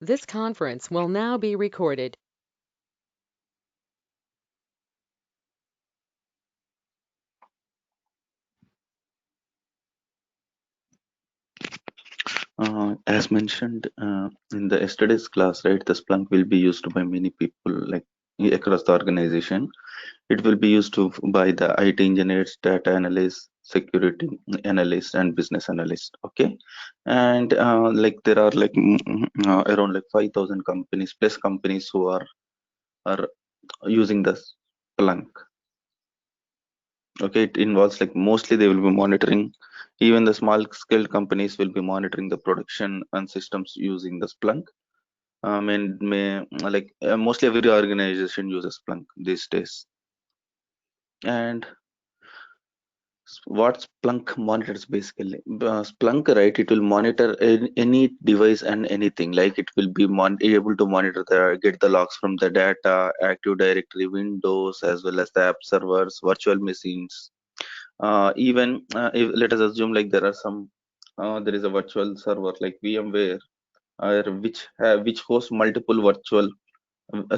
This conference will now be recorded. As mentioned in the yesterday's class, right, the Splunk will be used by many people like across the organization. It will be used by the IT engineers, data analysts, security analysts, and business analysts. Okay, and like there are like around like 5,000 companies plus companies who are using the Splunk. Okay, it involves like mostly they will be monitoring, even the small scale companies will be monitoring the production and systems using the Splunk. Mostly every organization uses Splunk these days. And what Splunk monitors basically? Splunk, right? It will monitor any device and anything. Like it will be able to monitor get the logs from the data, Active Directory, Windows, as well as the app servers, virtual machines. Let us assume like there is a virtual server like VMware, which hosts multiple virtual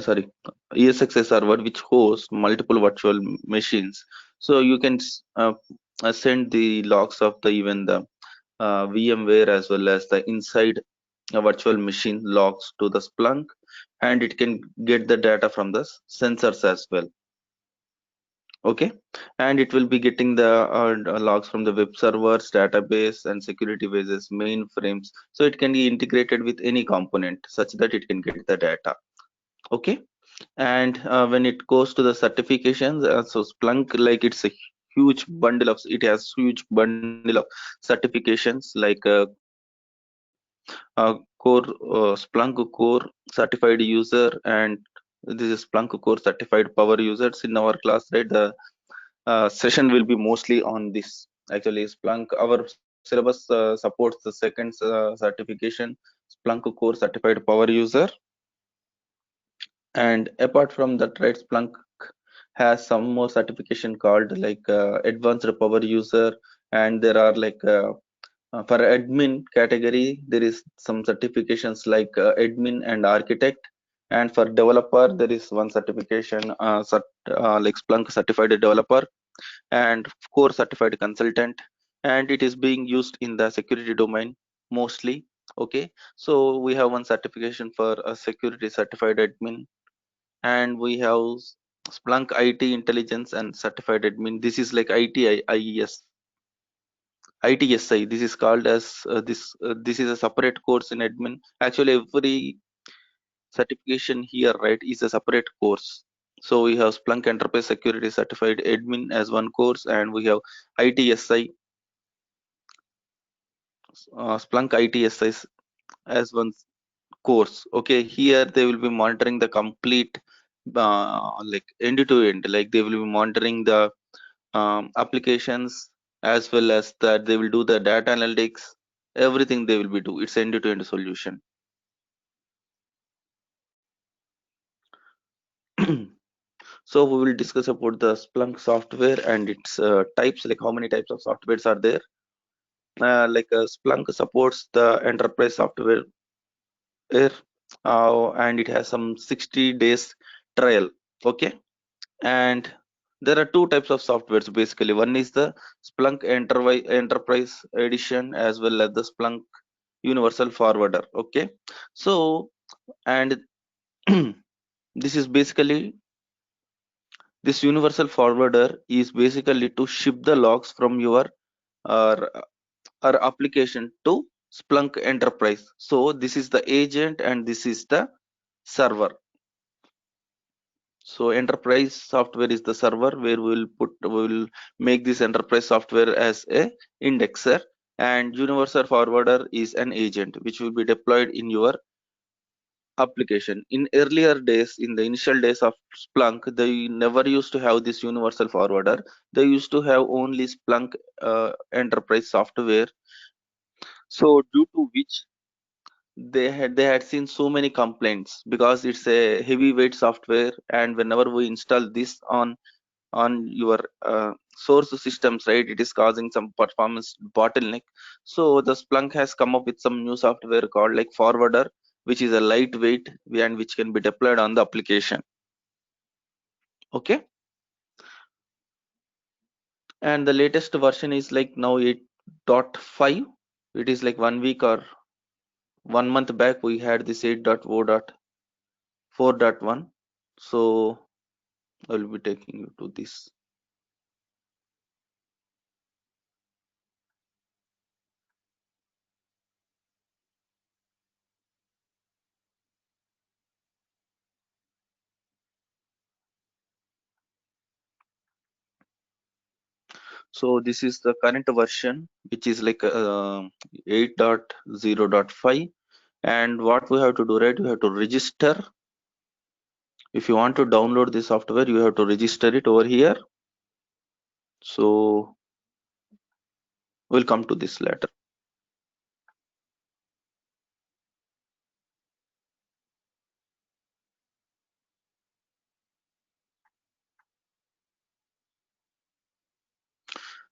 sorry ESXi server which hosts multiple virtual machines. So you can send the logs of the even the VMware as well as the inside virtual machine logs to the Splunk, and it can get the data from the sensors as well. Okay, and it will be getting the logs from the web servers, database, and security bases, mainframes. So it can be integrated with any component such that it can get the data. Okay, and when it goes to the certifications, so Splunk, like it's a huge bundle of it has huge bundle of certifications like Splunk core certified user, and this is Splunk core certified power users in our class, right? The session will be mostly on this. Actually, Splunk, our syllabus supports the second certification, Splunk core certified power user. And apart from that, right, Splunk has some more certification called like advanced power user, and there are like for admin category there is some certifications like admin and architect, and for developer there is one certification like Splunk certified developer and core certified consultant, and it is being used in the security domain mostly. Okay, so we have one certification for a security certified admin, and we have Splunk IT intelligence and certified admin. This is like ITIES ITSI. This is called as this is a separate course in admin. Actually, every certification here, right, is a separate course. So we have Splunk Enterprise Security Certified Admin as one course, and we have ITSI, Splunk ITSI as one course. Okay, here they will be monitoring the complete like end to end. Like they will be monitoring the applications as well as that they will do the data analytics. Everything they will be do. It's end to end solution. So we will discuss about the Splunk software and its types, like how many types of softwares are there. Splunk supports the enterprise software, and it has some 60 days trial. Okay, and there are two types of softwares basically. One is the Splunk Enterprise Edition as well as the Splunk Universal Forwarder. Okay, so and this is basically this universal forwarder is basically to ship the logs from your or application to Splunk Enterprise. So this is the agent and this is the server. So enterprise software is the server where we will make this enterprise software as a indexer, and universal forwarder is an agent which will be deployed in your application. In earlier days, in the initial days of Splunk, they never used to have this universal forwarder. They used to have only Splunk enterprise software. So due to which they had seen so many complaints because it's a heavyweight software, and whenever we install this on your source systems, right, it is causing some performance bottleneck. So the Splunk has come up with some new software called like forwarder, which is a lightweight and which can be deployed on the application. Okay, and the latest version is like now 8.5. It is like 1 week or 1 month back we had this 8.0.4.1. So I will be taking you to this. So this is the current version, which is like 8.0.5. And what we have to do, right? We have to register. If you want to download the software, you have to register it over here. So we'll come to this later.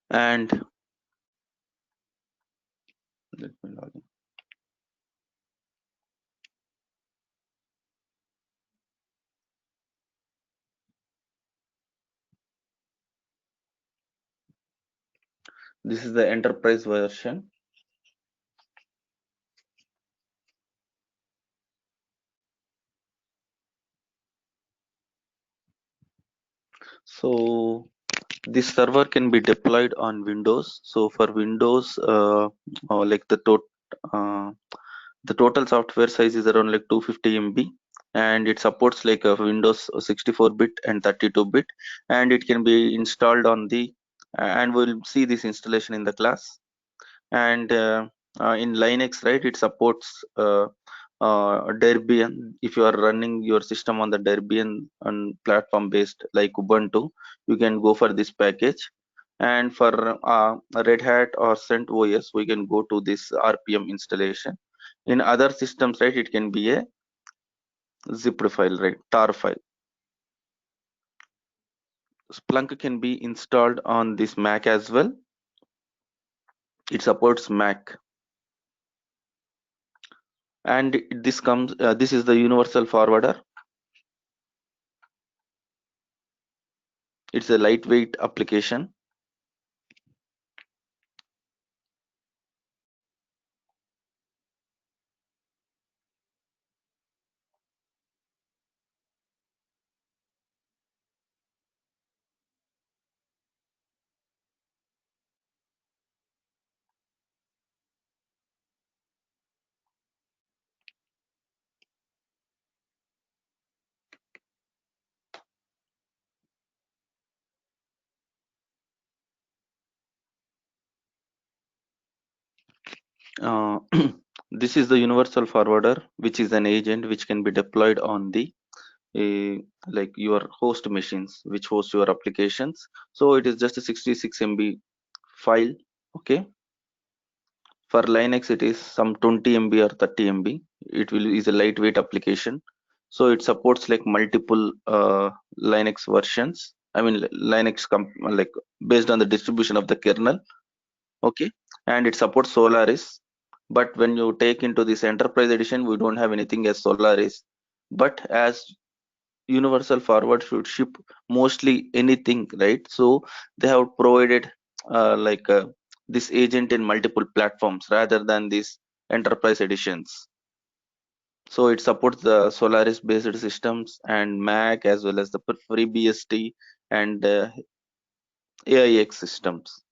And let me log in. This is the enterprise version. So this server can be deployed on Windows. So for Windows, like uh, the total software size is around like 250 MB, and it supports like a Windows 64-bit and 32-bit, and it can be installed on the and we'll see this installation in the class. And in Linux, right, it supports Debian. If you are running your system on the Debian and platform based like Ubuntu, you can go for this package. And for Red Hat or CentOS, we can go to this RPM installation. In other systems, right, it can be a zipped file, right, tar file. Splunk can be installed on this Mac as well. It supports Mac. And this is the universal forwarder. It's a lightweight application. Uh, this is the universal forwarder, which is an agent which can be deployed on the like your host machines, which host your applications. So it is just a 66 MB file. Okay. For Linux, it is some 20 MB or 30 MB. It will is a lightweight application. So it supports like multiple Linux versions. I mean, Linux like based on the distribution of the kernel. Okay, and it supports Solaris. But when you take into this enterprise edition, we don't have anything as Solaris. But as universal forward should ship mostly anything, right? So they have provided like this agent in multiple platforms rather than these enterprise editions. So it supports the Solaris based systems and Mac as well as the FreeBSD and AIX systems.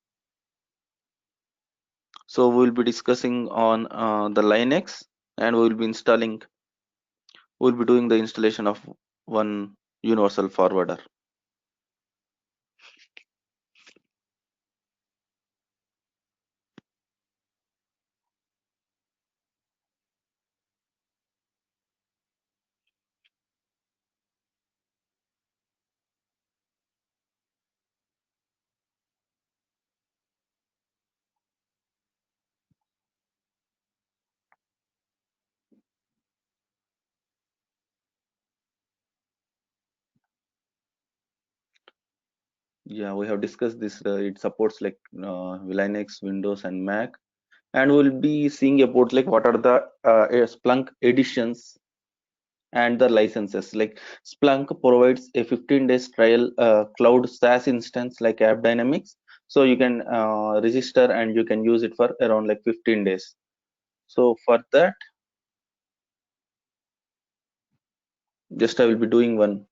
So we'll be discussing on the Linux, and we'll be doing the installation of one universal forwarder. Yeah, we have discussed this. It supports like Linux, Windows, and Mac. and we'll be seeing about like what are the Splunk editions and the licenses. Like Splunk provides a 15 days trial cloud SaaS instance like AppDynamics, so you can register and you can use it for around like 15 days. So for that, just I will be doing one.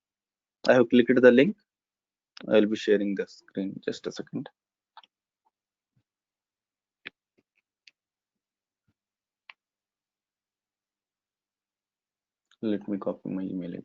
I have clicked the link. I will be sharing the screen. Just a second. Let me copy my email ID.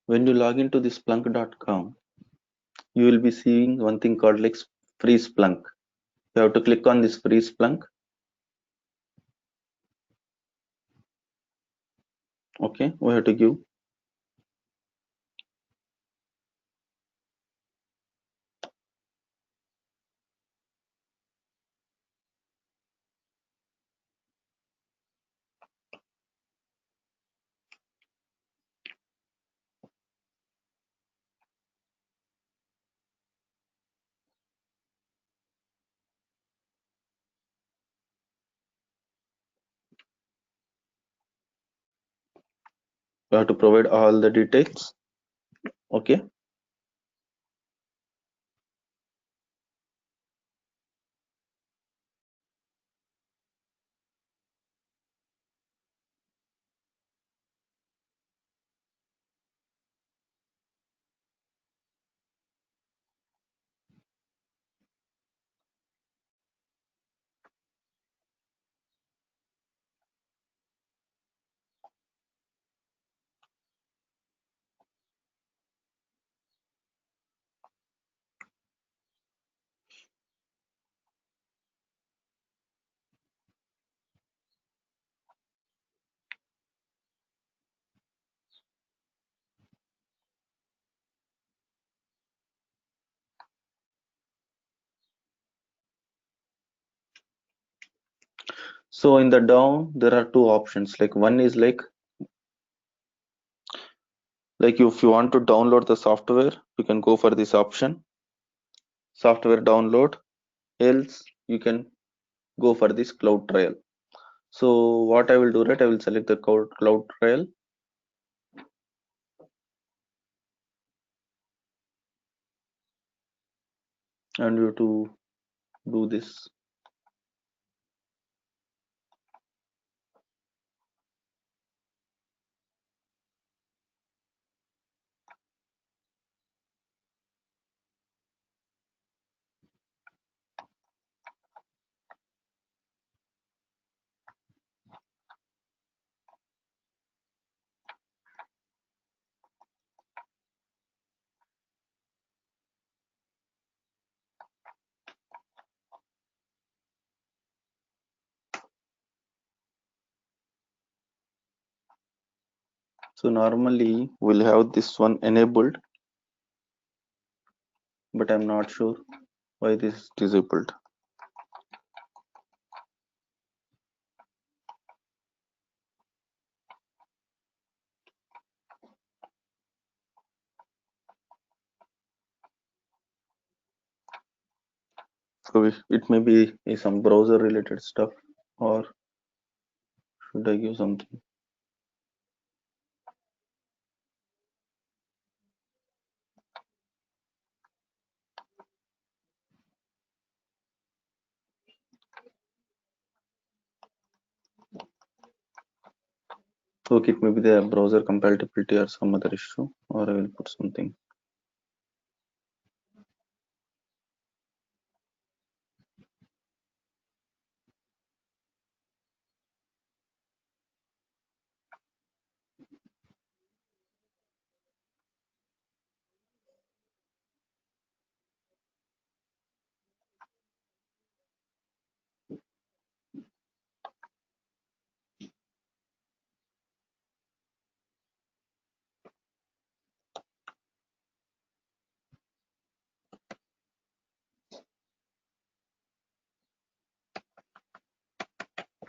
When you log into this splunk.com, you will be seeing one thing called like free Splunk. You have to click on this free Splunk. Okay, we have to give. You have to provide all the details. Okay. So in the down, there are two options. Like one is like if you want to download the software, you can go for this option, software download. Else you can go for this cloud trial. So what I will do, right? I will select the cloud trial, and you to do this. So normally we'll have this one enabled, but I'm not sure why this is disabled. So it may be some browser related stuff, or should I give something? Okay, it may be the browser compatibility or some other issue, or I will put something.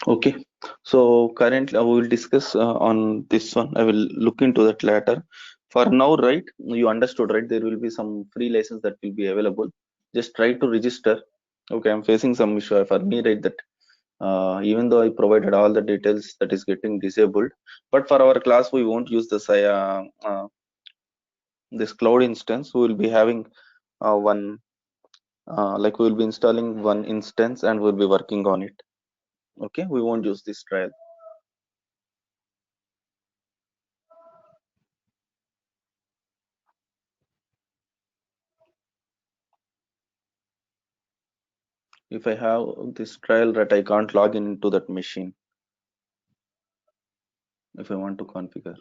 Okay, so currently we will discuss on this one. I will look into that later. For now, right, you understood, right? There will be some free license that will be available. Just try to register. Okay, I'm facing some issue for me, right? That even though I provided all the details, that is getting disabled. But for our class, we won't use this cloud instance. We will be having one, like we will be installing one instance and we'll be working on it. Okay, we won't use this trial. If I have this trial that I can't log into that machine if I want to configure.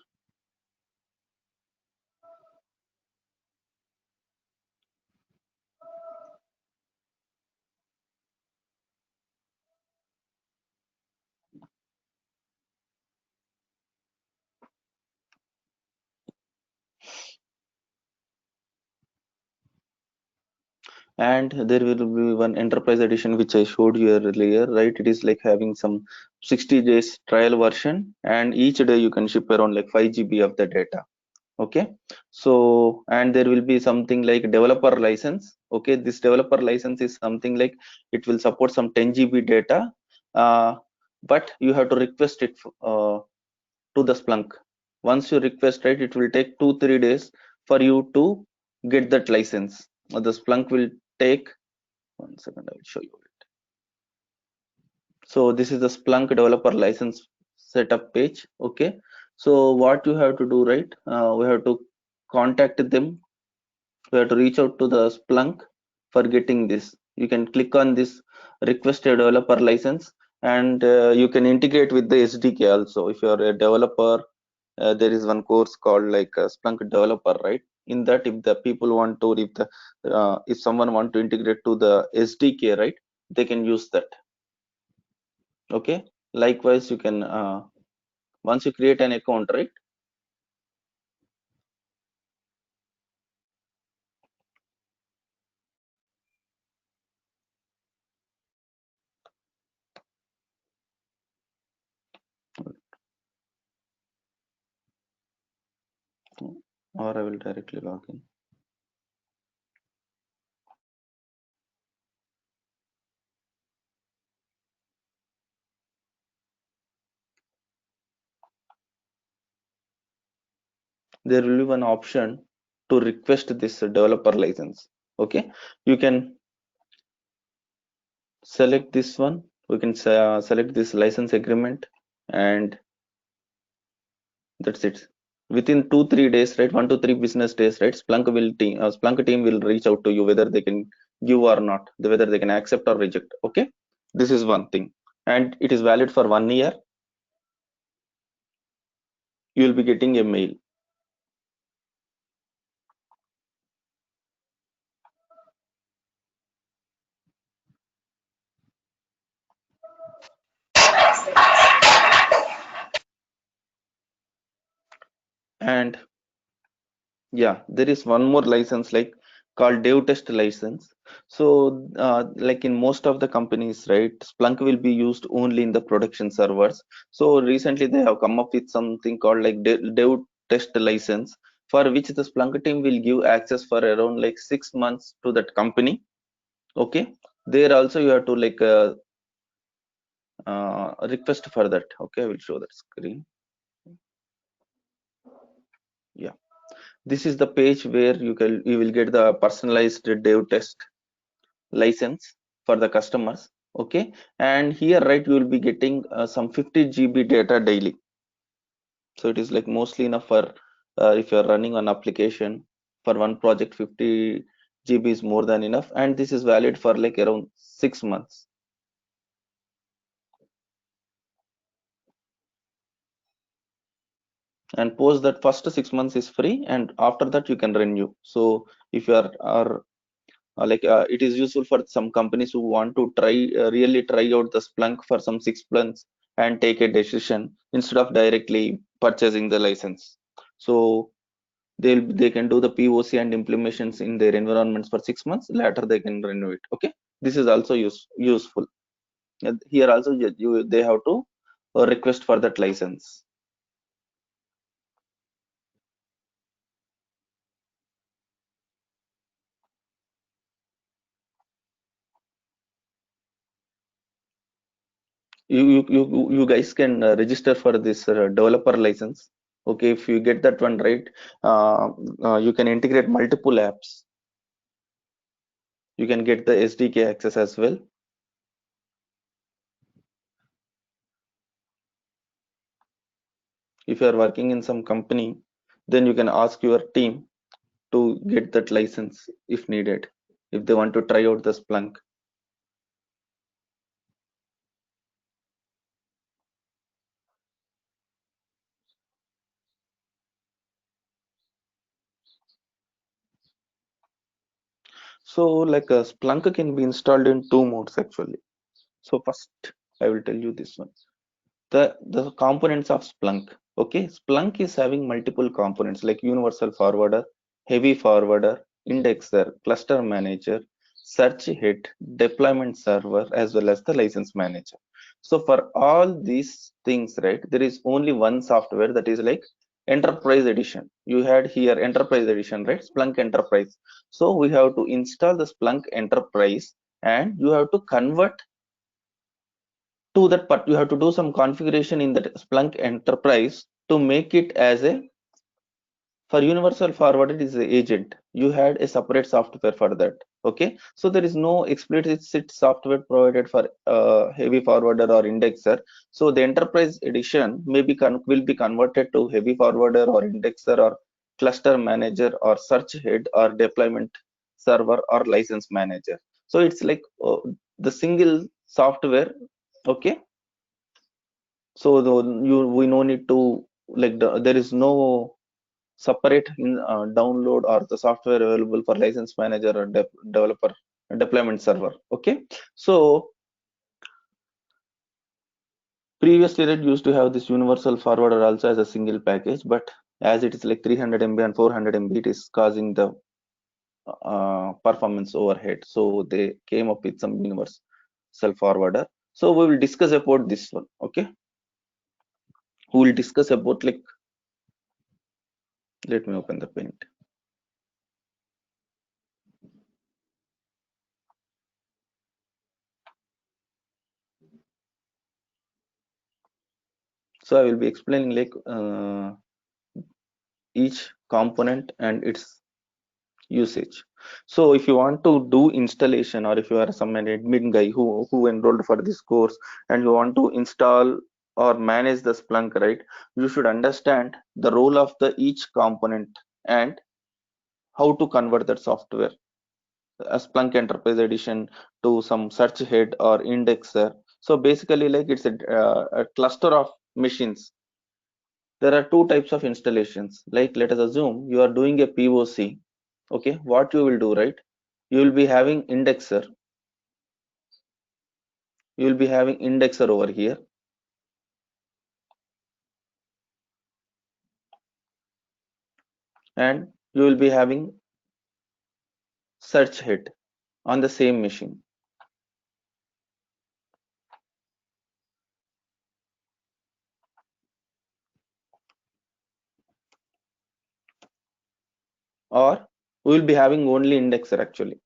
And there will be one enterprise edition which I showed you earlier, right? It is like having some 60 days trial version, and each day you can ship around like 5 GB of the data. Okay, so and there will be something like developer license. Okay, this developer license is something like it will support some 10 GB data, but you have to request it to the Splunk. Once you request, right, it will take 2-3 days for you to get that license. The Splunk will take 1 second. I will show you it. So this is the Splunk developer license setup page. Okay, so what you have to do, right? We have to contact them. We have to reach out to the Splunk for getting this. You can click on this request a developer license, and you can integrate with the SDK also. If you are a developer, there is one course called like Splunk developer, right? In that, if the people want to, if someone want to integrate to the SDK, right, they can use that. Okay, likewise you can once you create an account, right? Or I will directly log in. There will be one option to request this developer license. Okay, you can select this one. We can select this license agreement, and that's it. Within 2-3 days, right, 1 to 3 business days, right, Splunk team will reach out to you whether they can give or not, whether they can accept or reject. Okay, this is one thing, and it is valid for 1 year. You will be getting a mail. And yeah, there is one more license like called dev test license. So like in most of the companies, right, Splunk will be used only in the production servers. So recently they have come up with something called like dev test license, for which the Splunk team will give access for around like 6 months to that company. Okay, there also you have to like request for that. Okay, I will show that screen. Yeah, this is the page where you will get the personalized dev test license for the customers. Okay, and here, right, you will be getting some 50 GB data daily. So it is like mostly enough for if you are running an application for one project. 50 GB is more than enough, and this is valid for like around 6 months. And post that first 6 months is free, and after that you can renew. So if you are it is useful for some companies who want to really try out the Splunk for some 6 months and take a decision instead of directly purchasing the license. So they can do the POC and implementations in their environments for 6 months. Later they can renew it. Okay, this is also useful. Here also they have to request for that license. You guys can register for this developer license. Okay, if you get that one right, uh, you can integrate multiple apps. You can get the SDK access as well. If you are working in some company, then you can ask your team to get that license if needed, if they want to try out the Splunk. So like a Splunk can be installed in two modes actually. So first, I will tell you this one. The components of Splunk. Okay, Splunk is having multiple components like universal forwarder, heavy forwarder, indexer, cluster manager, search hit, deployment server, as well as the license manager. So for all these things, right, there is only one software, that is like enterprise edition. You had here enterprise edition, right? Splunk enterprise. So we have to install the Splunk enterprise, and you have to convert to that part. You have to do some configuration in that Splunk enterprise to make it as a, for universal forward it is a agent. You had a separate software for that. Okay, so there is no explicit software provided for heavy forwarder or indexer. So the enterprise edition will be converted to heavy forwarder or indexer or cluster manager or search head or deployment server or license manager. So it's like the single software. Okay, so we no need to, like, there is no separate download or the software available for license manager or developer deployment server. Okay, so previously it used to have this universal forwarder also as a single package, but as it is like 300 MB and 400 MB, it is causing the performance overhead. So they came up with some universal forwarder. So we will discuss about this one. Okay, we will discuss about, like, let me open the paint. So I will be explaining like each component and its usage. So if you want to do installation, or if you are some admin guy who enrolled for this course and you want to install or manage the Splunk, right, you should understand the role of the each component and how to convert that software, a Splunk Enterprise Edition, to some search head or indexer. So basically, like, it's a cluster of machines. There are two types of installations. Like, let us assume you are doing a POC. Okay, what you will do, right? You will be having indexer. You will be having indexer over here, and you will be having search hit on the same machine. Or we will be having only indexer actually.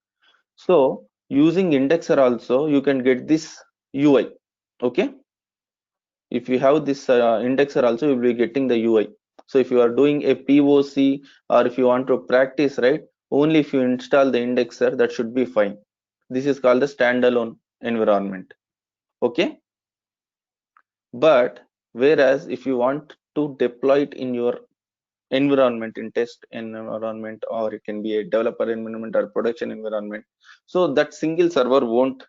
So using indexer also, you can get this UI. Okay, if you have this indexer also, you will be getting the UI. So if you are doing a POC, or if you want to practice, right, only if you install the indexer, that should be fine. This is called the standalone environment. Okay, but whereas if you want to deploy it in your environment, in test environment, or it can be a developer environment or production environment, so that single server won't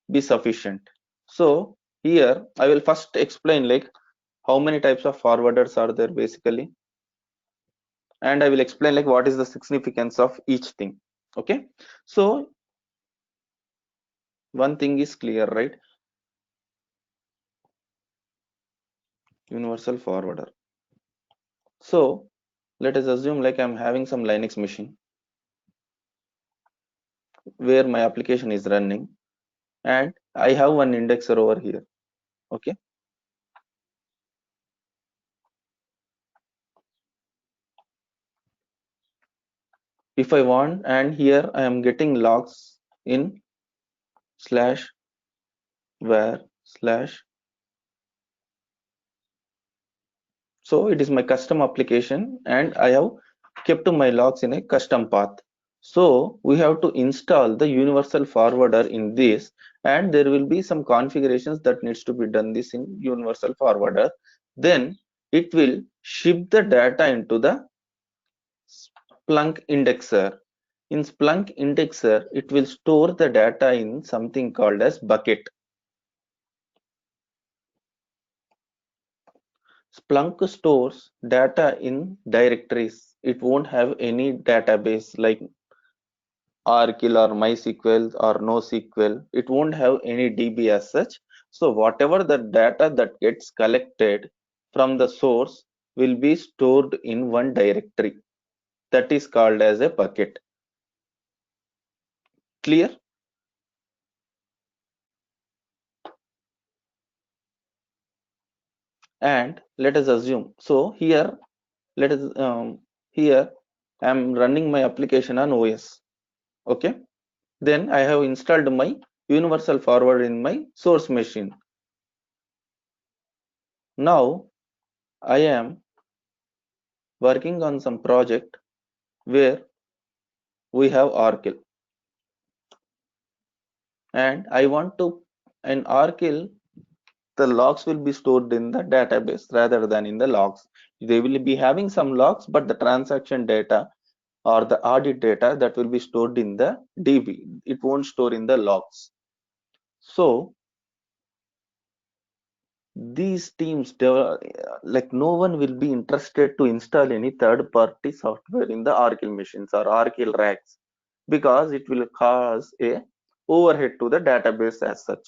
be sufficient. So here I will first explain, like, how many types of forwarders are there basically, and I will explain like what is the significance of each thing. Okay, so one thing is clear, right? Universal forwarder. So let us assume, like, I'm having some Linux machine where my application is running, and I have one indexer over here. Okay. If I want, and here I am getting logs in slash var slash. So it is my custom application and I have kept my logs in a custom path. So we have to install the universal forwarder in this, and there will be some configurations that needs to be done this in universal forwarder. Then it will ship the data into the Splunk indexer. In Splunk indexer, it will store the data in something called as bucket. Splunk stores data in directories. It won't have any database like Oracle or MySQL or NoSQL. It won't have any DB as such. So whatever the data that gets collected from the source will be stored in one directory. That is called as a bucket. Clear? And let us assume. So here, let us here I am running my application on OS. Okay. Then I have installed my universal forward in my source machine. Now I am working on some project where we have Oracle, and I want to in Oracle the logs will be stored in the database rather than in the logs. They will be having some logs, but the transaction data or the audit data that will be stored in the DB. It won't store in the logs. So these teams like no one will be interested to install any third party software in the Oracle machines or Oracle racks because it will cause a overhead to the database as such.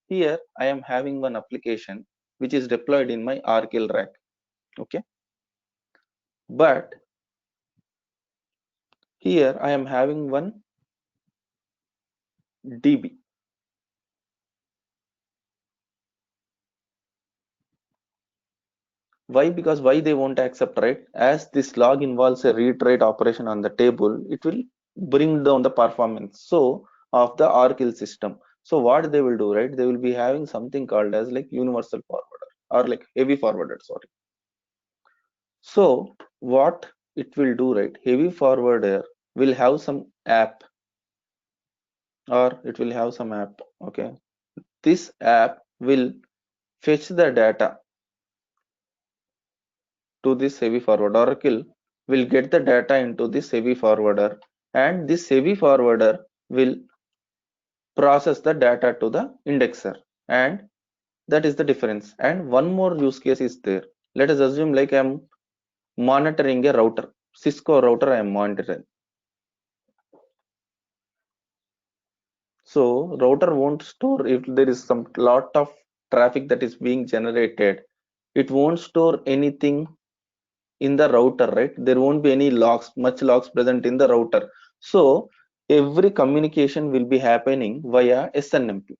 Here I am having one application which is deployed in my Oracle rack. Okay, but here I am having one DB. Why? Because why they won't accept, right? As this log involves a read write operation on the table, it will bring down the performance so of the Oracle system. So what they will do, right? They will be having something called as like universal forwarder or like heavy forwarder, sorry. So what it will do, right? Heavy forwarder will have some app or it will have some app. Okay. This app will fetch the data to this heavy forward. Oracle will get the data into this heavy forwarder, and this heavy forwarder will process the data to the indexer, and that is the difference. And one more use case is there. Let us assume like I'm monitoring a router, Cisco router I am monitoring. So router won't store if there is some lot of traffic that is being generated. It won't store anything in the router, right? There won't be any logs, much logs present in the router. So every communication will be happening via SNMP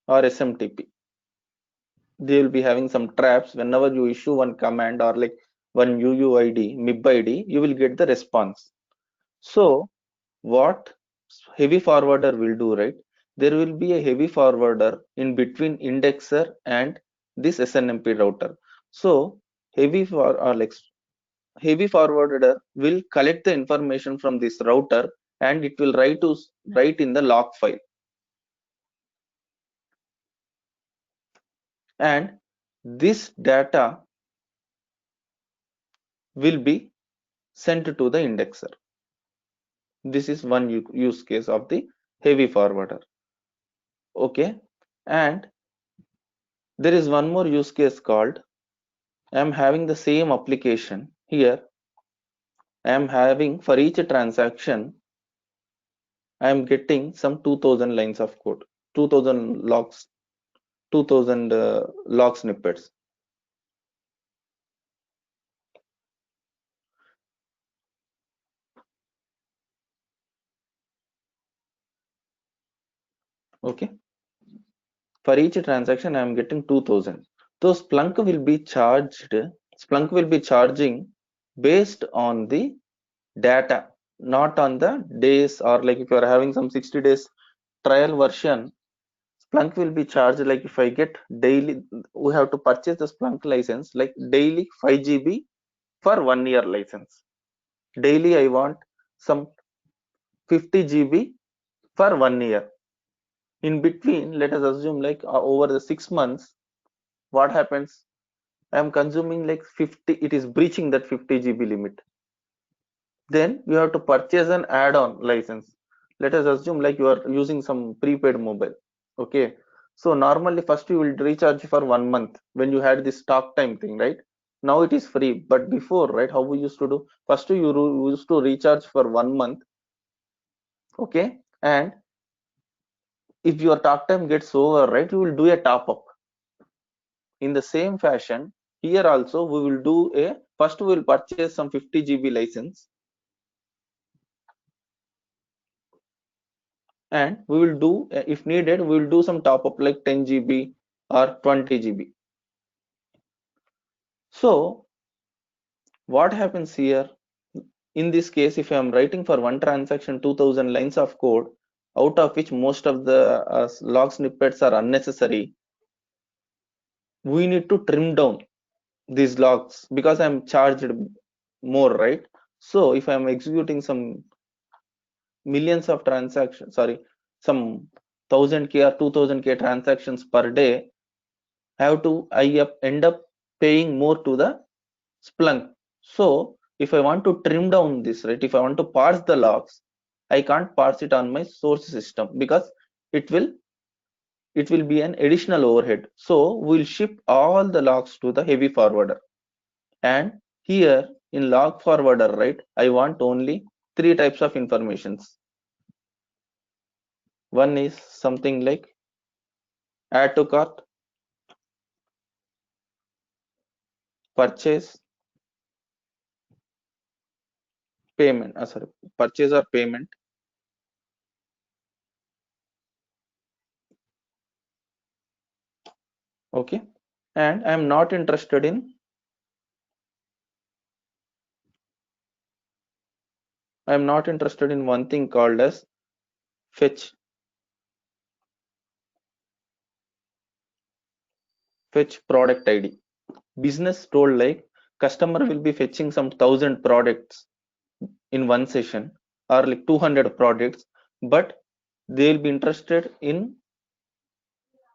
or SMTP. They will be having some traps. Whenever you issue one command or like one UUID, MIB ID, you will get the response. So what heavy forwarder will do, right? There will be a heavy forwarder in between indexer and this SNMP router. So heavy for or like heavy forwarder will collect the information from this router and it will write in the log file, and this data will be sent to the indexer. This is one use case of the heavy forwarder. Okay, and there is one more use case called I am having the same application here. I am having for each transaction I am getting some 2000 lines of code, 2000 logs, 2000 log snippets. Okay, for each transaction I am getting 2000. So Splunk will be charging based on the data, not on the days, or like if you are having some 60 days trial version, Splunk will be charged like if I get daily, we have to purchase the Splunk license like daily 5 GB for 1 year license. Daily I want some 50 GB for 1 year. In between, let us assume like over the 6 months, what happens? I am consuming like 50, it is breaching that 50 GB limit. Then you have to purchase an add-on license. Let us assume like you are using some prepaid mobile. Okay. So normally first you will recharge for 1 month when you had this talk time thing, right? Now it is free. But before, right, how we used to do? First you used to recharge for 1 month. Okay. And if your talk time gets over, right, you will do a top up. In the same fashion, here also we will do a, first we will purchase some 50 GB license, and we will do, if needed, we will do some top up like 10 GB or 20 GB. So what happens here, in this case, if I am writing for one transaction 2000 lines of code, out of which most of the log snippets are unnecessary, we need to trim down these logs because I'm charged more, right? So if I'm executing some millions of transactions, sorry, some 1000K or 2000K transactions per day, end up paying more to the Splunk. So if I want to trim down this, right, if I want to parse the logs, I can't parse it on my source system because it will it will be an additional overhead. So we'll ship all the logs to the heavy forwarder. And here in log forwarder, right, I want only three types of informations. One is something like add to cart, purchase, payment. Sorry, purchase or payment. Okay, and I am not interested in one thing called as fetch product ID. Business told like customer will be fetching some 1000 products in one session, or like 200 products, but they will be interested in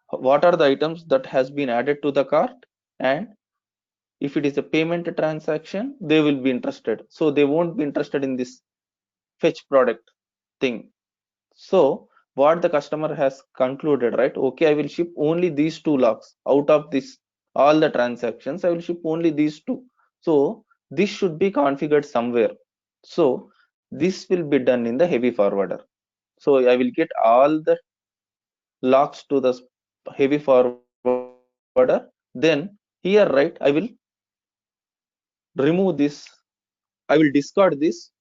what are the items that has been added to the cart, and if it is a payment transaction they will be interested, so they won't be interested in this fetch product thing. So what the customer has concluded, right, okay, I will ship only these two logs out of this all the transactions, I will ship only these two. So this should be configured somewhere. So this will be done in the heavy forwarder. So I will get all the logs to the heavy forwarder. Then here, right, I will remove this, I will discard this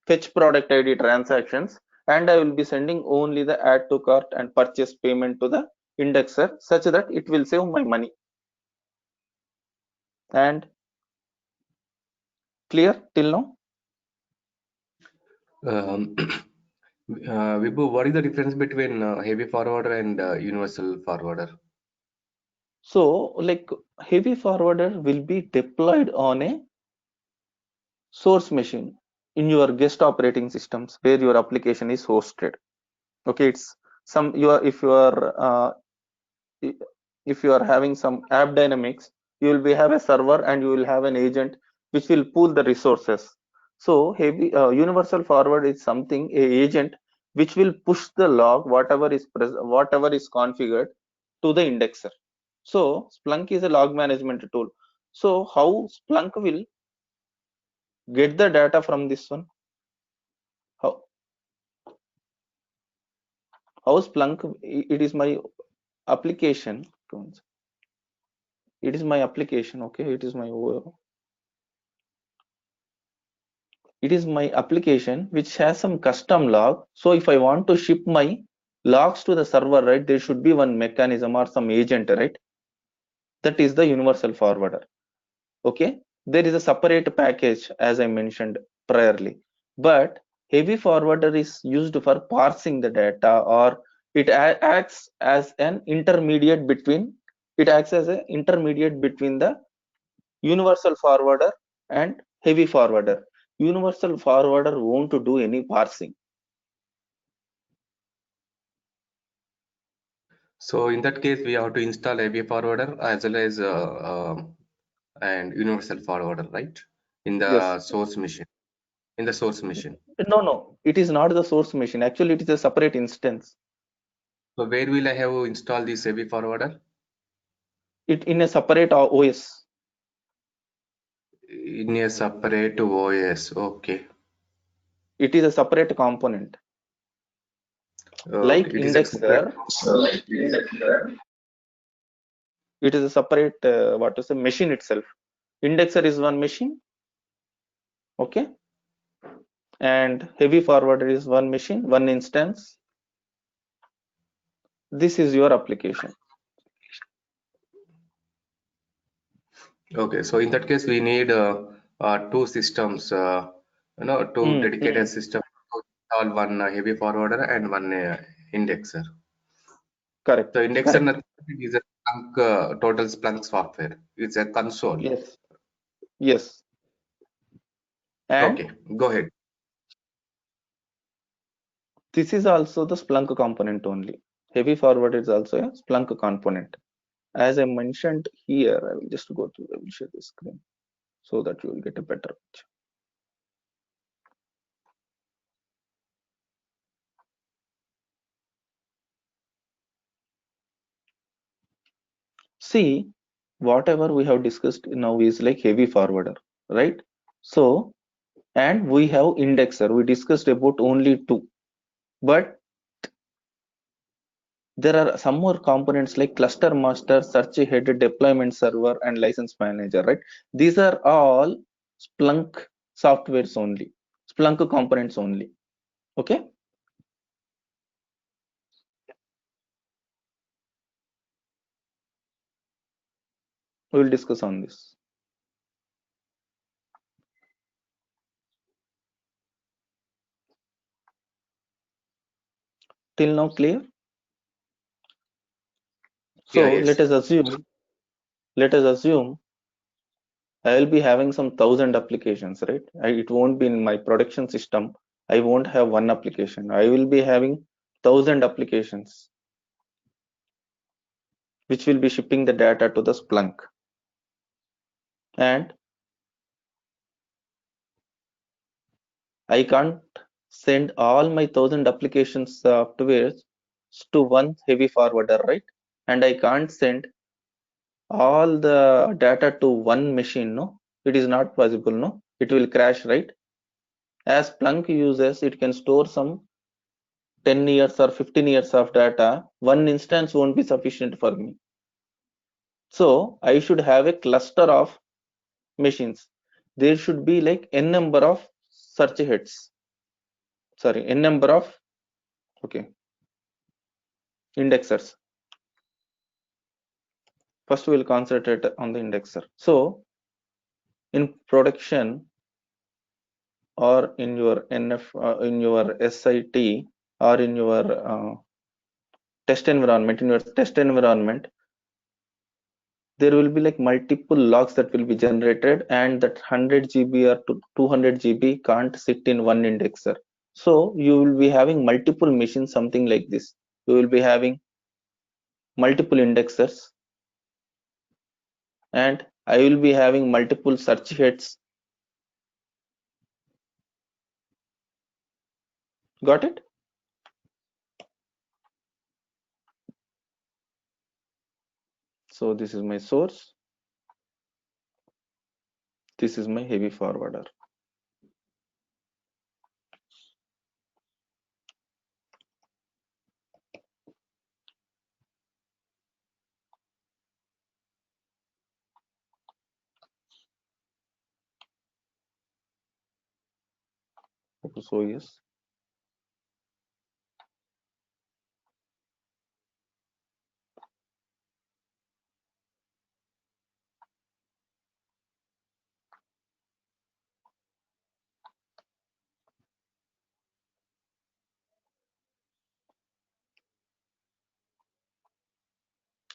fetch product ID transactions, and I will be sending only the add to cart and purchase payment to the indexer, such that it will save my money. And clear till now? Um, Vibhu, what is the difference between heavy forwarder and universal forwarder? So like heavy forwarder will be deployed on a source machine in your guest operating systems where your application is hosted. Okay, it's some, you are, if you are having some app dynamics, you will be have a server and you will have an agent which will pool the resources. So heavy universal forward is something, a agent which will push the log whatever is configured to the indexer. So Splunk is a log management tool. So how Splunk will get the data from this one? How Splunk, it is my application. It is my application. Okay, it is my application which has some custom log. So if I want to ship my logs to the server, right? There should be one mechanism or some agent, right? That is the universal forwarder. Okay, there is a separate package as I mentioned priorly, but heavy forwarder is used for parsing the data, or acts as an intermediate between the universal forwarder and heavy forwarder. Universal forwarder won't do any parsing. So in that case, we have to install heavy forwarder as well as and universal forwarder, right? In the Yes. source machine. In the source machine. No, it is not the source machine. Actually, it is a separate instance. So where will I have to install this heavy forwarder? It in a separate OS. In a separate OS. Okay. It is a separate component. Like Okay. It is a separate. indexer, it is a separate what to say machine itself. Indexer is one machine, okay, and heavy forwarder is one machine, one instance. This is your application. Okay. So in that case, we need two systems. Two dedicated systems to install one heavy forwarder and one indexer. Correct, So indexer correct. nothing is a Splunk, total Splunk software. It's a console. Yes, yes. And Okay, go ahead. this is also the Splunk component only. Heavy forwarder is also a Splunk component. As I mentioned here, I will just go to, I will share the screen so that you will get a better picture. See, whatever we have discussed now is like heavy forwarder, right? So, and we have indexer. We discussed about only two, but there are some more components like cluster master, search head, deployment server, and license manager, right? These are all Splunk softwares only, Splunk components only. Okay, we will discuss on this. Till now, clear? Yeah, So yes. let us assume I will be having some 1,000 applications, right? It won't be in my production system. I won't have one application. I will be having 1,000 applications, which will be shipping the data to the Splunk. And I can't send all my 1,000 applications softwares to one heavy forwarder, right? And I can't send all the data to one machine, no? It is not possible, no? It will crash, right? As Splunk uses, it can store some 10 years or 15 years of data. One instance won't be sufficient for me. So I should have a cluster of machines. There should be like n number of search heads. Sorry, n number of okay indexers. First we'll concentrate on the indexer. So in production or in your in your SIT or in your test environment, there will be like multiple logs that will be generated, and that 100 GB or 200 GB can't sit in one indexer. So you will be having multiple machines, something like this. You will be having multiple indexers, and I will be having multiple search heads. Got it? So this is my source. This is my heavy forwarder. So yes.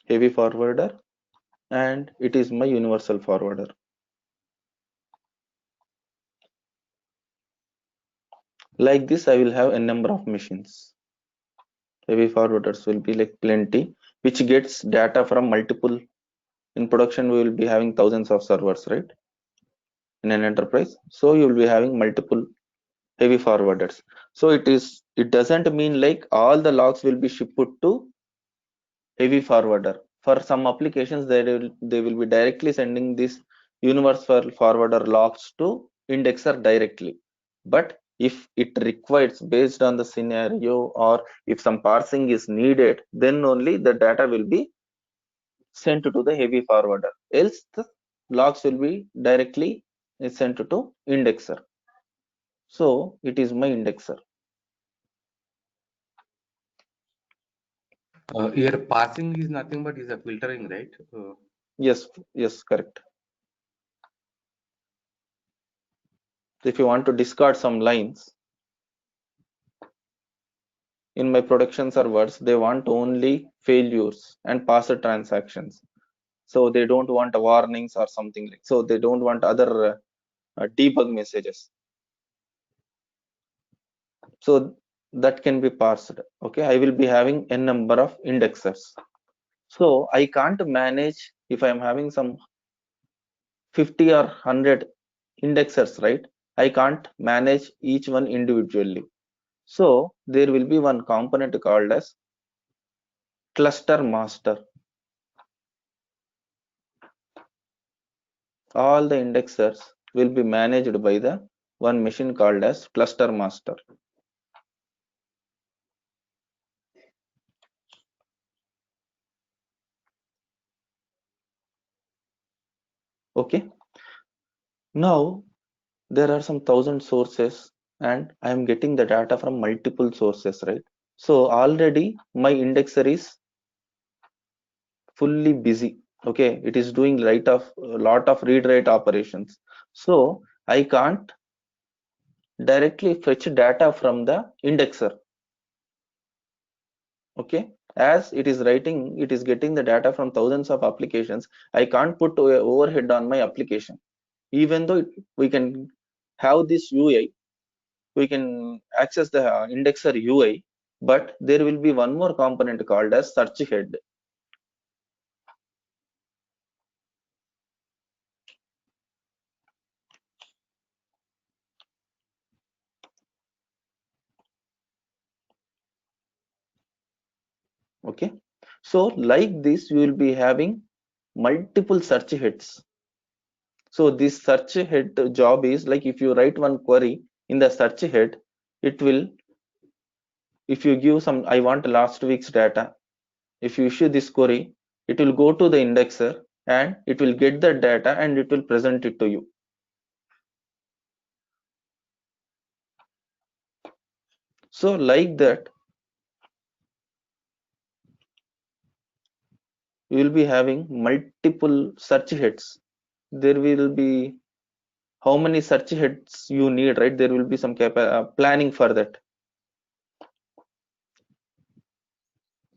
heavy forwarder, and it is my universal forwarder. Like this, I will have a number of machines. Heavy forwarders will be like plenty, which gets data from multiple. In production, we will be having thousands of servers, right? In an enterprise, so you will be having multiple heavy forwarders. So it doesn't mean like all the logs will be shipped to heavy forwarder. For some applications, they will be directly sending this universal forwarder logs to indexer directly. But if it requires based on the scenario, or if some parsing is needed, then only the data will be sent to the heavy forwarder. Else the logs will be directly sent to indexer. So it is my indexer. Here parsing is nothing but is a filtering, right? Yes, yes, correct. If you want to discard some lines in my production servers, they want only failures and passed transactions. So they don't want warnings or something like. So they don't want other debug messages. So that can be parsed. Okay, I will be having a number of indexers. So I can't manage if I am having some 50 or 100 indexers, right? I can't manage each one individually. So there will be one component called as cluster master. All the indexers will be managed by the one machine called as cluster master. Okay. Now there are some thousand sources and I am getting the data from multiple sources, right? So already my indexer is fully busy. Okay, it is doing a lot of read write operations. So I can't directly fetch data from the indexer. Okay, as it is writing, it is getting the data from thousands of applications. I can't put overhead on my application. Even though we can have this UI, we can access the indexer UI, but there will be one more component called as search head. Okay, so like this, you will be having multiple search heads. So this search head job is like if you write one query in the search head, it will, if you give some, I want last week's data, if you issue this query, it will go to the indexer and it will get the data and it will present it to you. So like that, you will be having multiple search heads. There will be how many search heads you need, right? There will be some planning for that.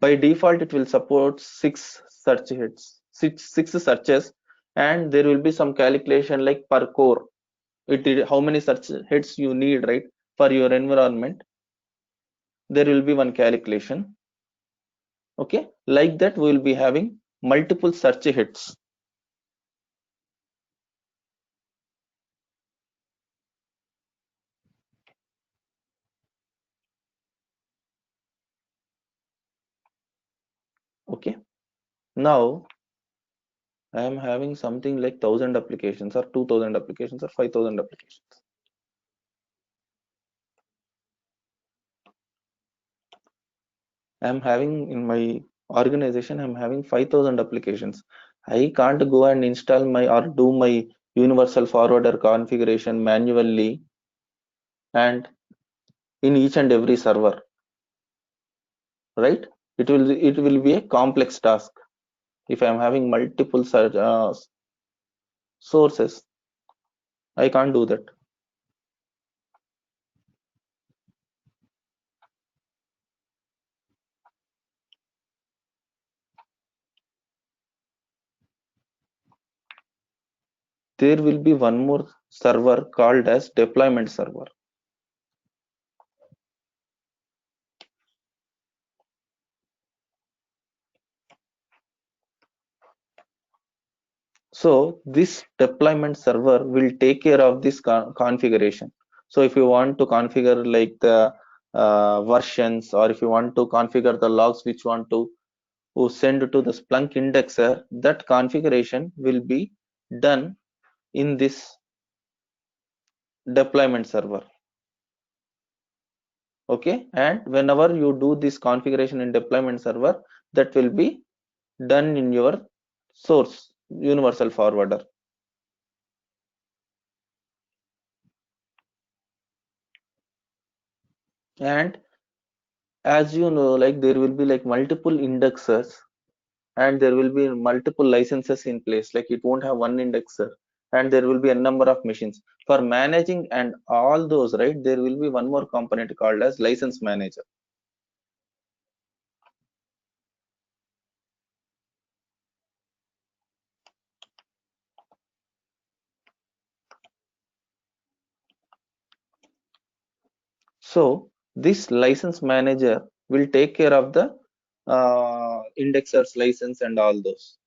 By default, it will support six search heads, six searches, and there will be some calculation like per core. How many search heads you need, right? For your environment, there will be one calculation. Okay, like that, we will be having multiple search hits. Okay, now I am having something like 1,000 applications or 2,000 applications or 5,000 applications. I am having in my organization, I'm having 5,000 applications. I can't go and install my or do my universal forwarder configuration manually and in each and every server, right? It will be a complex task if I'm having multiple sources. I can't do that. there will be one more server called as deployment server. So this deployment server will take care of this configuration. So if you want to configure like the versions, or if you want to configure the logs which want to send to the Splunk indexer, that configuration will be done in this deployment server. Okay, and whenever you do this configuration in deployment server, that will be done in your source universal forwarder. And as you know, like there will be like multiple indexers, and there will be multiple licenses in place. Like it won't have one indexer, and there will be a number of machines for managing and all those, right? There will be one more component called as license manager. So this license manager will take care of the indexers license and all those.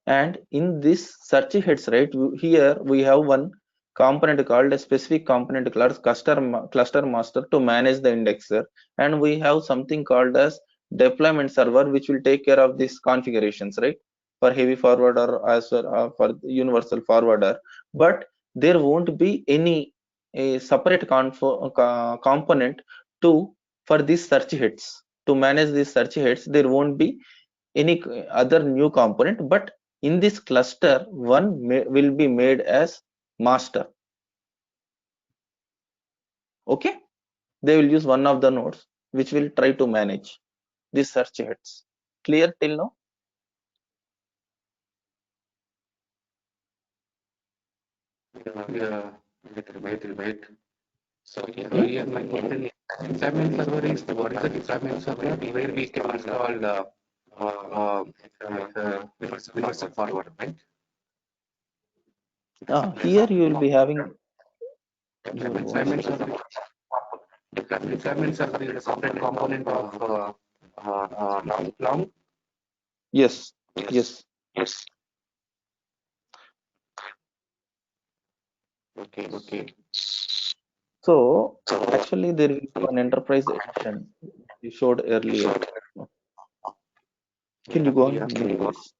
And in this search heads, right, here we have one component called a specific component called cluster master to manage the indexer, and we have something called as deployment server which will take care of these configurations, right, for heavy forwarder as well for universal forwarder. But there won't be any a separate component to for these search heads. To manage these search heads, there won't be any other new component, but in this cluster one will be made as master. Okay, they will use one of the nodes which will try to manage these search heads. Clear till now? Yeah, wait. So here my question is, deployment server is what is the deployment server where we can install universal forward, right? Here you will be having Deployment server. Deployment server is a separate component of long. yes. Okay. So actually there is one enterprise edition you showed earlier. Can you go on, please?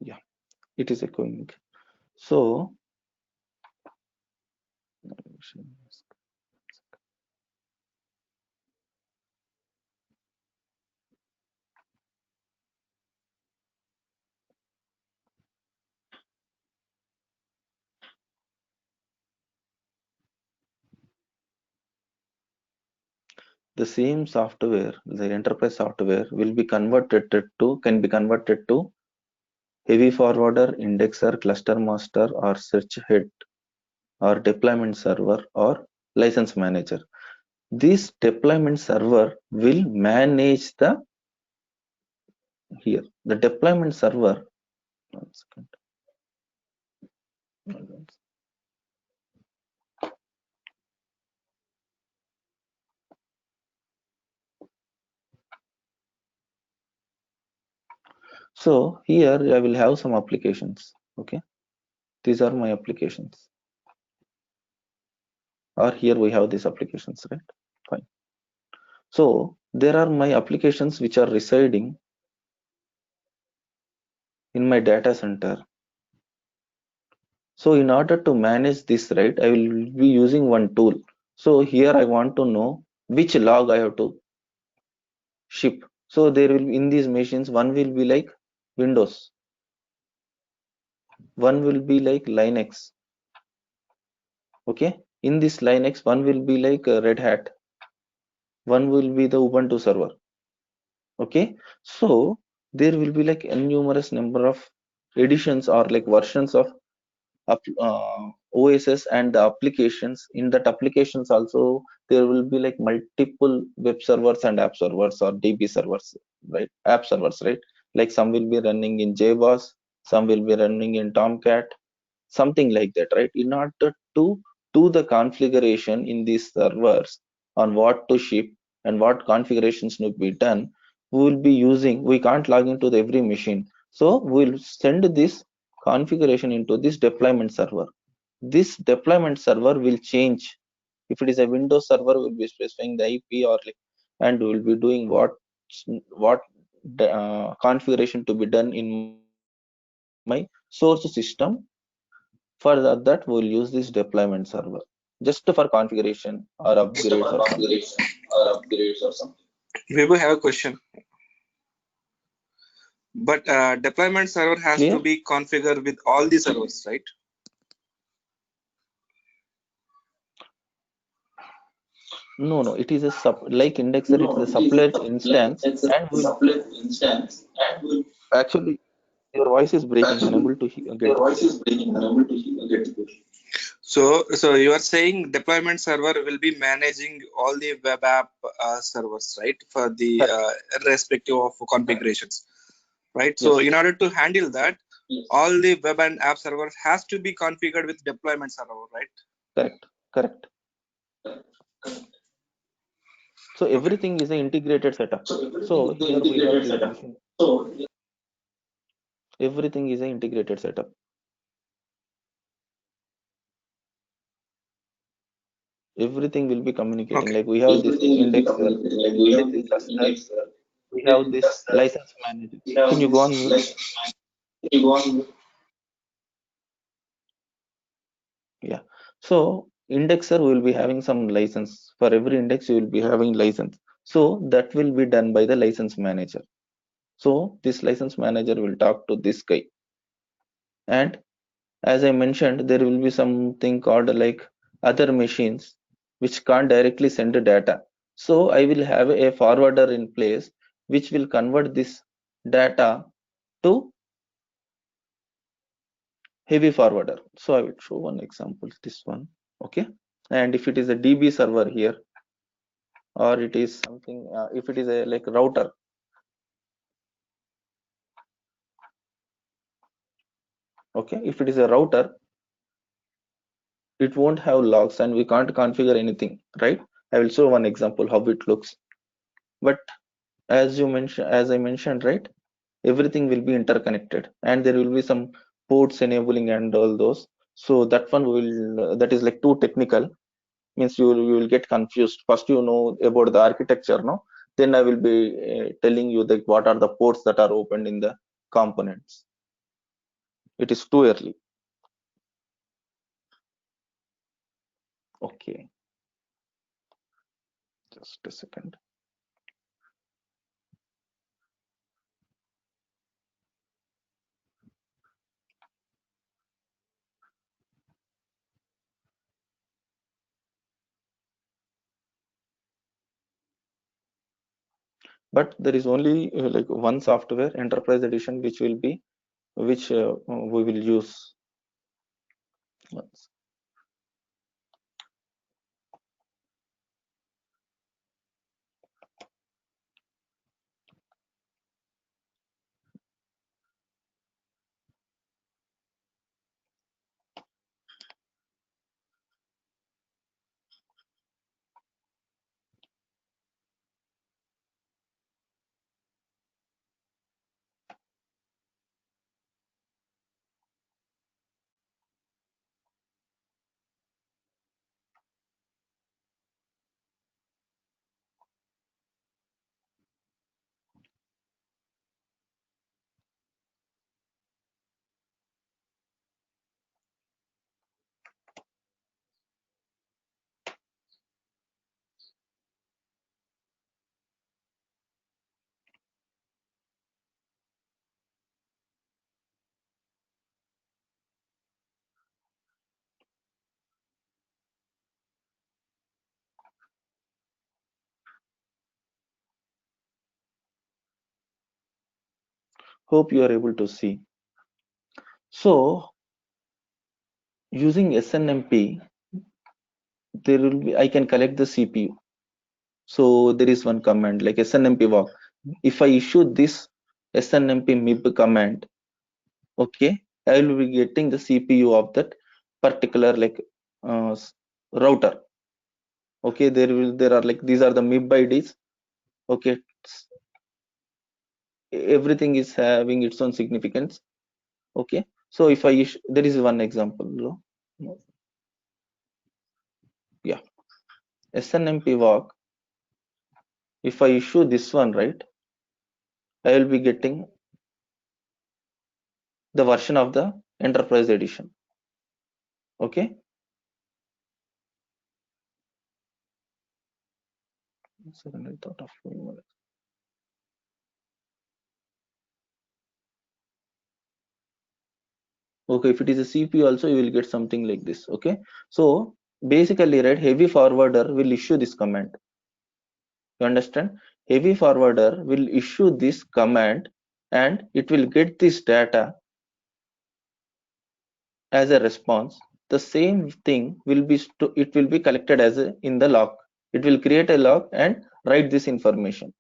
Yeah, it is echoing. So the same software, the enterprise software, will be converted to can be converted to heavy forwarder, indexer, cluster master, or search head, or deployment server, or license manager. This deployment server will manage the the deployment server. 1 second. So here I will have some applications. Okay, these are my applications. Or here we have these applications, right? Fine. So there are my applications which are residing in my data center. So in order to manage this, right, I will be using one tool. So here I want to know which log I have to ship. So there will be in these machines, one will be like Windows, one will be like Linux. Okay, in this Linux, one will be like Red Hat, one will be the Ubuntu server. Okay, so there will be like a numerous number of editions or like versions of OSs and the applications. In that applications also there will be like multiple web servers and app servers or DB servers, right? App servers, right? Like some will be running in JBoss, some will be running in Tomcat, something like that, right? In order to do the configuration in these servers on what to ship and what configurations need to be done, we will be using, we can't log into the every machine, so we'll send this configuration into this deployment server. This deployment server will change. If it is a Windows server, we'll be specifying the IP or like, and we'll be doing what configuration to be done in my source system. For that, we'll use this deployment server just for configuration or upgrades or something. We will have a question. But deployment server has Clear? to be configured with all the servers, right? No, it is a like indexer. It is a separate instance, and will actually your voice is breaking. Unable to get the question. So you are saying deployment server will be managing all the web app servers, right? For the Correct. respective of configurations, right? So Yes. in order to handle that, all the web and app servers has to be configured with deployment server, right? Correct. Correct. So Okay. everything is an integrated setup. So here we have this machine. Everything is an integrated setup. Everything will be communicating. Okay. Like we have this indexer. This is cluster. We have this license manager. Can you go on mute? Yeah. So indexer will be having some license. For every index, you will be having license. So that will be done by the license manager. So this license manager will talk to this guy. And as I mentioned, there will be something called like other machines which can't directly send the data. So I will have a forwarder in place which will convert this data to heavy forwarder. So I will show one example, this one. Okay. And if it is a DB server here, or it is something, if it is a like router, okay, if it is a router, it won't have logs and we can't configure anything, right? I will show one example how it looks. But as you mentioned, as I mentioned, right, everything will be interconnected and there will be some ports enabling and all those. So that one will that is like too technical, means you will get confused. First you know about the architecture, no, then I will be telling you that what are the ports that are opened in the components. It is too early. Okay, just a second. But there is only like one software, enterprise edition, which will be which we will use. Hope you are able to see. So using SNMP, there will be, I can collect the CPU. So there is one command like SNMP walk. If I issue this SNMP MIB command, okay, I will be getting the CPU of that particular like router. Okay, there are like these are the MIB IDs. Okay, everything is having its own significance. Okay, so if I issue, there is one example. No? Yeah, SNMP walk. If I issue this one, right, I will be getting the version of the enterprise edition. Okay. Second, I thought of one. Okay, if it is a CPU also, you will get something like this. Okay, so basically, right, heavy forwarder will issue this command. You understand? Heavy forwarder will issue this command and it will get this data as a response. The same thing will be it will be collected as in the log. It will create a log and write this information.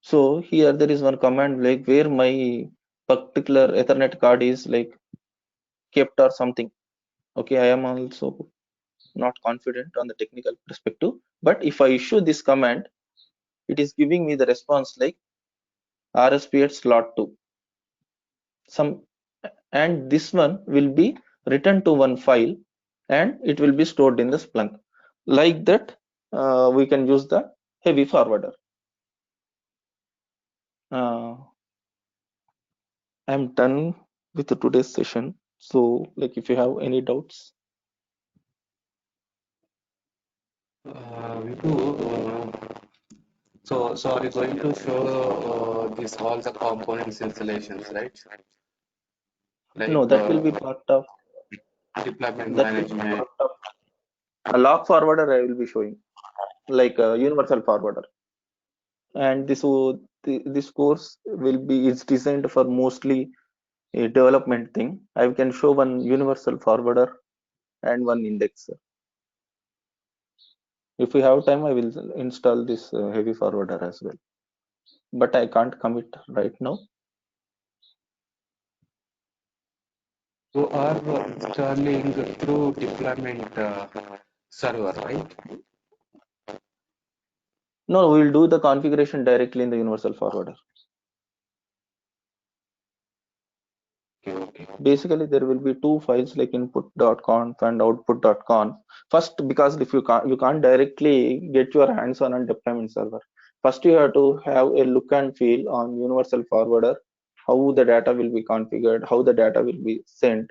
So here there is one command like where my particular Ethernet card is like kept or something. Okay, I am also not confident on the technical perspective, but if I issue this command, it is giving me the response like RSP at slot 2. Some and this one will be written to one file and it will be stored in the Splunk. Like that, we can use the heavy forwarder. I'm done with today's session. So, like, if you have any doubts. We do. So are you going to show this all the components installations, right? No, Like that will be part of deployment that will be management. part of a log forwarder. I will be showing like a universal forwarder, and this course will be is designed for mostly a development thing. I can show one universal forwarder and one indexer. If we have time, I will install this heavy forwarder as well, but I can't commit right now. You are installing through deployment server, right? No, we'll do the configuration directly in the universal forwarder. Okay. Basically, there will be two files like input.conf and output.conf. First, because if you can't directly get your hands on a deployment server. First, you have to have a look and feel on universal forwarder, how the data will be configured, how the data will be sent.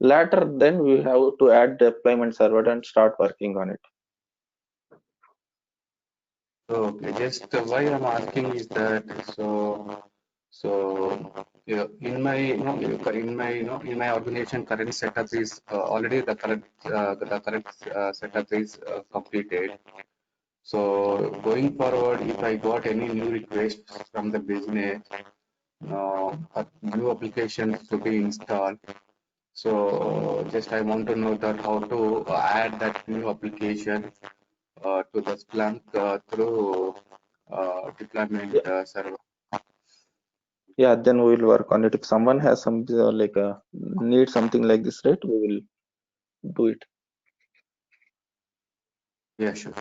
Later, then we have to add deployment server and start working on it. Okay, just why I'm asking is that yeah, in my in my organization current setup is already the current setup is completed. So going forward, if I got any new requests from the business, new applications to be installed, so just I want to know that how to add that new application to the Splunk through deployment Yeah, server. yeah. Then we will work on it. If someone has some like need something like this, right? We will do it. Yeah, sure.